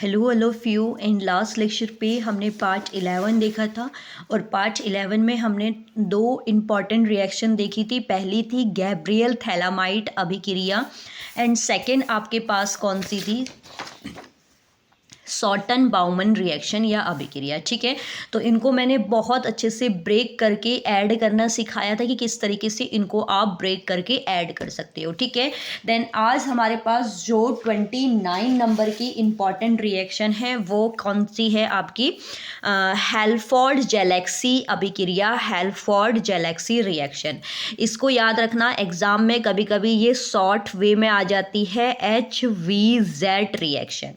Hello few and last lecture पे हमने part 11 देखा था और पार्ट 11 में हमने दो इम्पॉर्टेंट रिएक्शन देखी थी। पहली थी गैब्रियल थैलामाइड अभिक्रिया एंड सेकंड आपके पास कौन सी थी, शॉर्टन बाउमन रिएक्शन या अभिक्रिया। ठीक है, तो इनको मैंने बहुत अच्छे से ब्रेक करके ऐड करना सिखाया था कि किस तरीके से इनको आप ब्रेक करके ऐड कर सकते हो। ठीक है, देन आज हमारे पास जो 29 नंबर की इम्पॉर्टेंट रिएक्शन है वो कौन सी है आपकी, हेल्फोर्ड जेलेक्सी अभिक्रिया, हेल्फोर्ड जेलेक्सी रिएक्शन। इसको याद रखना, एग्जाम में कभी कभी ये शॉर्ट वे में आ जाती है, HVZ रिएक्शन।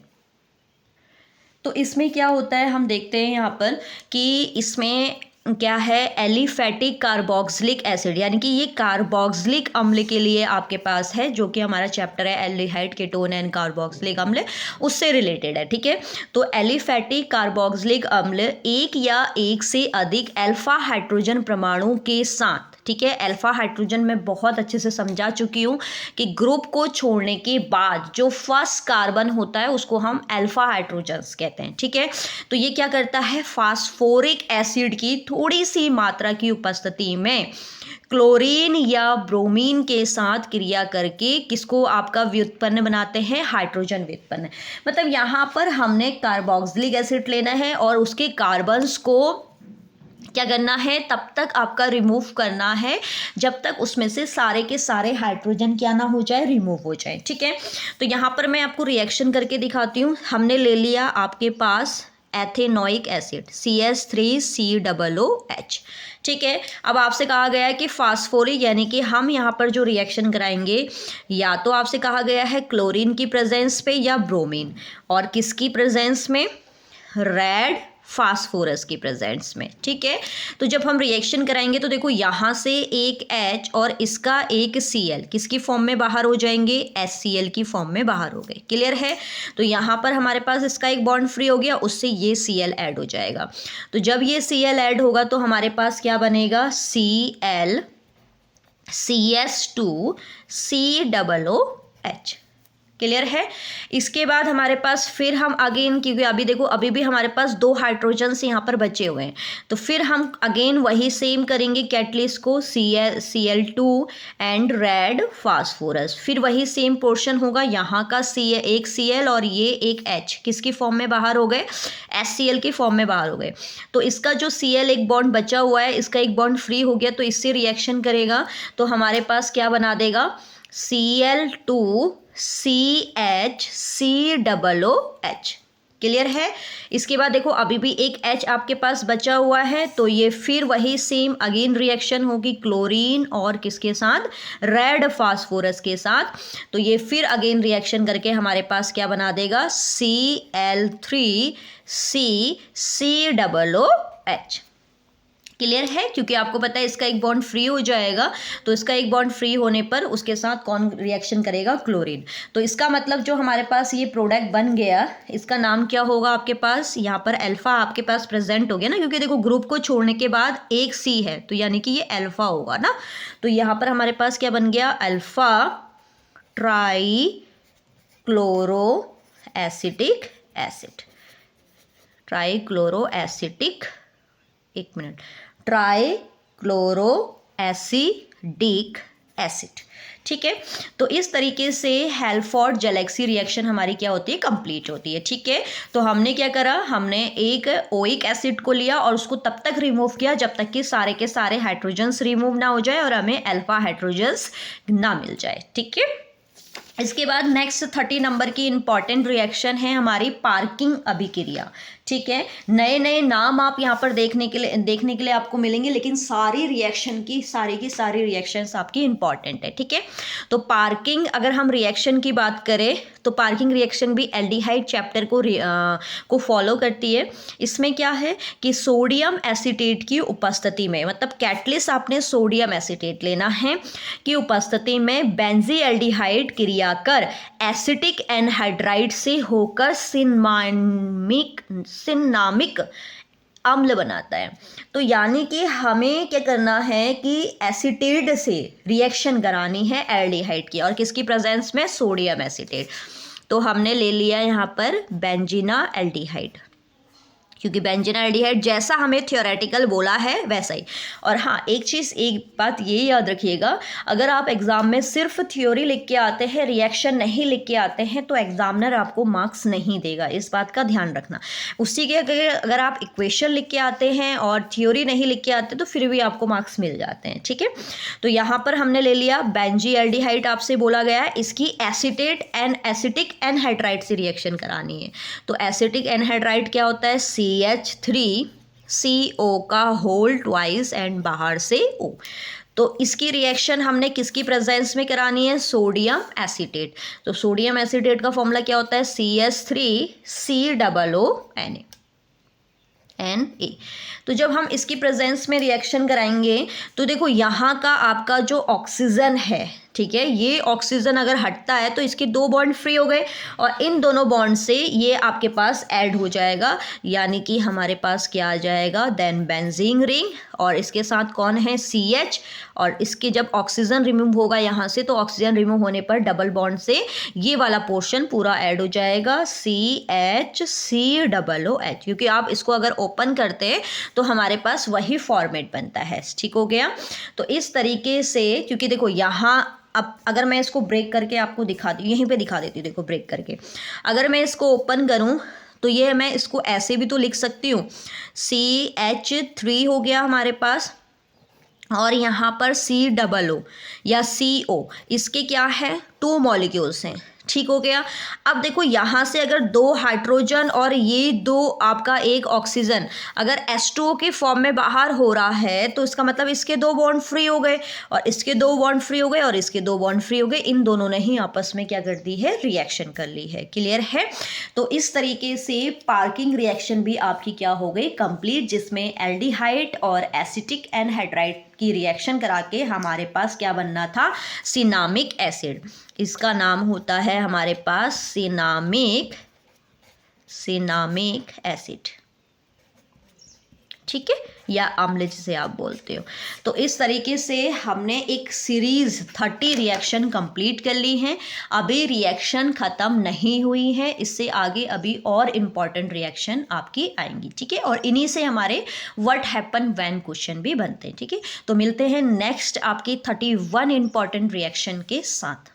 तो इसमें क्या होता है हम देखते हैं यहाँ पर कि इसमें क्या है, एलिफेटिक कार्बोक्सिलिक एसिड, यानी कि ये कार्बोक्सिलिक अम्ल के लिए आपके पास है, जो कि हमारा चैप्टर है एल्डिहाइड कीटोन एंड कार्बोक्सिलिक अम्ल, उससे रिलेटेड है। ठीक है, तो एलिफेटिक कार्बोक्सिलिक अम्ल एक या एक से अधिक अल्फा हाइड्रोजन परमाणु के साथ, ठीक है, अल्फा हाइड्रोजन मैं बहुत अच्छे से समझा चुकी हूँ कि ग्रुप को छोड़ने के बाद जो फर्स्ट कार्बन होता है उसको हम अल्फा हाइड्रोजन्स कहते हैं। ठीक है, तो ये क्या करता है, फास्फोरिक एसिड की थोड़ी सी मात्रा की उपस्थिति में क्लोरीन या ब्रोमीन के साथ क्रिया करके किसको आपका व्युत्पन्न बनाते हैं, हाइड्रोजन व्युत्पन्न। मतलब यहाँ पर हमने कार्बोक्सिलिक एसिड लेना है और उसके कार्बन्स को क्या करना है, तब तक आपका रिमूव करना है जब तक उसमें से सारे के सारे हाइड्रोजन क्या ना हो जाए, रिमूव हो जाए। ठीक है, तो यहाँ पर मैं आपको रिएक्शन करके दिखाती हूँ। हमने ले लिया आपके पास एथेनोइक एसिड CH3COOH। ठीक है, अब आपसे कहा गया है कि फास्फोरिक, यानी कि हम यहाँ पर जो रिएक्शन कराएंगे या तो आपसे कहा गया है क्लोरीन की प्रेजेंस पे या ब्रोमीन, और किसकी प्रेजेंस में, रेड फास्फोरस की प्रेजेंस में। ठीक है, तो जब हम रिएक्शन कराएंगे तो देखो यहाँ से एक H और इसका एक Cl किसकी फॉर्म में बाहर हो जाएंगे, HCl की फॉर्म में बाहर हो गए। क्लियर है, तो यहाँ पर हमारे पास इसका एक बॉन्ड फ्री हो गया, उससे ये Cl ऐड हो जाएगा। तो जब ये Cl ऐड होगा तो हमारे पास क्या बनेगा, Cl CS2COOH। क्लियर है, इसके बाद हमारे पास फिर हम अगेन, क्योंकि अभी देखो अभी भी हमारे पास दो हाइड्रोजन्स यहाँ पर बचे हुए हैं, तो फिर हम अगेन वही सेम करेंगे कैटलिस्ट को, Cl2 एंड रेड फास्फोरस, फिर वही सेम पोर्शन होगा, यहाँ का एक Cl और ये एक H किसकी फॉर्म में बाहर हो गए, HCl की फॉर्म में बाहर हो गए। तो इसका जो Cl एक बॉन्ड बचा हुआ है, इसका एक बॉन्ड फ्री हो गया, तो इससे रिएक्शन करेगा तो हमारे पास क्या बना देगा, Cl2CHCOOH। क्लियर है, इसके बाद देखो अभी भी एक H आपके पास बचा हुआ है, तो ये फिर वही सेम अगेन रिएक्शन होगी क्लोरीन और किसके साथ, रेड फास्फोरस के साथ। तो ये फिर अगेन रिएक्शन करके हमारे पास क्या बना देगा, Cl3CCOOH। क्लियर है, क्योंकि आपको पता है इसका एक बॉन्ड फ्री हो जाएगा, तो इसका एक बॉन्ड फ्री होने पर उसके साथ कौन रिएक्शन करेगा, क्लोरीन। तो इसका मतलब जो हमारे पास ये प्रोडक्ट बन गया, इसका नाम क्या होगा आपके पास, यहाँ पर अल्फा आपके पास प्रेजेंट हो गया ना, क्योंकि देखो ग्रुप को छोड़ने के बाद एक C है, तो यानी कि ये अल्फा होगा ना। तो यहाँ पर हमारे पास क्या बन गया, alpha trichloro acetic acid, trichloro acetic, एक मिनट, ट्राईक्लोरो एसिडिक एसिड। ठीक है, तो इस तरीके से हेल्फोर्ड जेलेक्सी रिएक्शन हमारी क्या होती है, कंप्लीट होती है। ठीक है, तो हमने क्या करा, हमने एक ओइक एसिड को लिया और उसको तब तक रिमूव किया जब तक कि सारे के सारे हाइड्रोजन्स रिमूव ना हो जाए और हमें अल्फा हाइड्रोजन्स ना मिल जाए। ठीक है, इसके बाद नेक्स्ट 30 नंबर की इंपॉर्टेंट रिएक्शन है हमारी पार्किंग अभिक्रिया। ठीक है, नए नए नाम आप यहाँ पर देखने के लिए आपको मिलेंगे, लेकिन सारी रिएक्शन की सारी रिएक्शंस आपकी इंपॉर्टेंट है। ठीक है, तो पार्किंग, अगर हम रिएक्शन की बात करें तो पार्किंग रिएक्शन भी एल्डिहाइड चैप्टर को फॉलो करती है। इसमें क्या है कि सोडियम एसीटेट की उपस्थिति में, मतलब कैटलिस्ट आपने सोडियम एसीटेट लेना है की उपस्थिति में बेंजीएल्डिहाइड क्रिया कर एसिटिक एनहाइड्राइड से होकर सिन्नामिक अम्ल बनाता है। तो यानी कि हमें क्या करना है कि एसीटेट से रिएक्शन करानी है एल्डिहाइड की, और किसकी प्रेजेंस में, सोडियम एसीटेट। तो हमने ले लिया यहाँ पर बेंजीना एल्डिहाइड, क्योंकि बेंजीना एल्डिहाइड जैसा हमें थियोरेटिकल बोला है वैसा ही। और हाँ, एक बात ये याद रखिएगा, अगर आप एग्ज़ाम में सिर्फ थ्योरी लिख के आते हैं, रिएक्शन नहीं लिख के आते हैं, तो एग्जामिनर आपको मार्क्स नहीं देगा, इस बात का ध्यान रखना। उसी के अगर आप इक्वेशन लिख के आते हैं और थ्योरी नहीं लिख के आते तो फिर भी आपको मार्क्स मिल जाते हैं, ठीक है। तो यहाँ पर हमने ले लिया बेंजी एल्डिहाइड, आपसे बोला गया है इसकी एसीटेट एंड एसिटिक एनहाइड्राइड से रिएक्शन करानी है। तो एसिटिक एनहाइड्राइड क्या होता है, CH3CO का होल ट्वाइस एंड बाहर से O। तो इसकी रिएक्शन हमने किसकी प्रेजेंस में करानी है, सोडियम एसीटेट। तो सोडियम एसीटेट का फॉर्मूला क्या होता है, CH3COONA। तो जब हम इसकी प्रेजेंस में रिएक्शन कराएंगे तो देखो यहाँ का आपका जो ऑक्सीजन है, ठीक है, ये ऑक्सीजन अगर हटता है तो इसके 2 बॉन्ड फ्री हो गए और इन दोनों बॉन्ड से ये आपके पास ऐड हो जाएगा, यानी कि हमारे पास क्या आ जाएगा, देन बेंजीन रिंग, और इसके साथ कौन है, CH, और इसके जब ऑक्सीजन रिमूव होगा यहाँ से तो ऑक्सीजन रिमूव होने पर डबल बॉन्ड से ये वाला पोर्शन पूरा ऐड हो जाएगा, CHCOOH, क्योंकि आप इसको अगर ओपन करते हैं तो हमारे पास वही फॉर्मेट बनता है, ठीक हो गया। तो इस तरीके से, क्योंकि देखो यहाँ अब अगर मैं इसको ब्रेक करके आपको दिखाती हूँ, यहीं पे दिखा देती हूँ, देखो ब्रेक करके अगर मैं इसको ओपन करूँ तो ये मैं इसको ऐसे भी तो लिख सकती हूँ, CH3 हो गया हमारे पास, और यहाँ पर COO या CO, इसके क्या है, 2 मॉलिक्यूल्स हैं, ठीक हो गया। अब देखो यहाँ से अगर 2 हाइड्रोजन और ये 2 आपका एक ऑक्सीजन अगर H2O के फॉर्म में बाहर हो रहा है तो इसका मतलब इसके 2 बॉन्ड फ्री हो गए और इसके 2 बॉन्ड फ्री हो गए और इसके 2 बॉन्ड फ्री हो गए, इन दोनों ने ही आपस में क्या कर दी है, रिएक्शन कर ली है, क्लियर है। तो इस तरीके से पार्किंग रिएक्शन भी आपकी क्या हो गई, कंप्लीट, जिसमें एल्डिहाइड और एसिटिक एनहाइड्राइड की रिएक्शन करा के हमारे पास क्या बनना था, सिनामिक एसिड। इसका नाम होता है हमारे पास सिनामिक एसिड, ठीक है, या अम्ल जिसे आप बोलते हो। तो इस तरीके से हमने एक सीरीज 30 रिएक्शन कंप्लीट कर ली हैं। अभी रिएक्शन ख़त्म नहीं हुई है, इससे आगे अभी और इम्पॉर्टेंट रिएक्शन आपकी आएंगी, ठीक है, और इन्हीं से हमारे व्हाट हैपन व्हेन क्वेश्चन भी बनते हैं, ठीक है। तो मिलते हैं नेक्स्ट आपकी 31 इम्पॉर्टेंट रिएक्शन के साथ।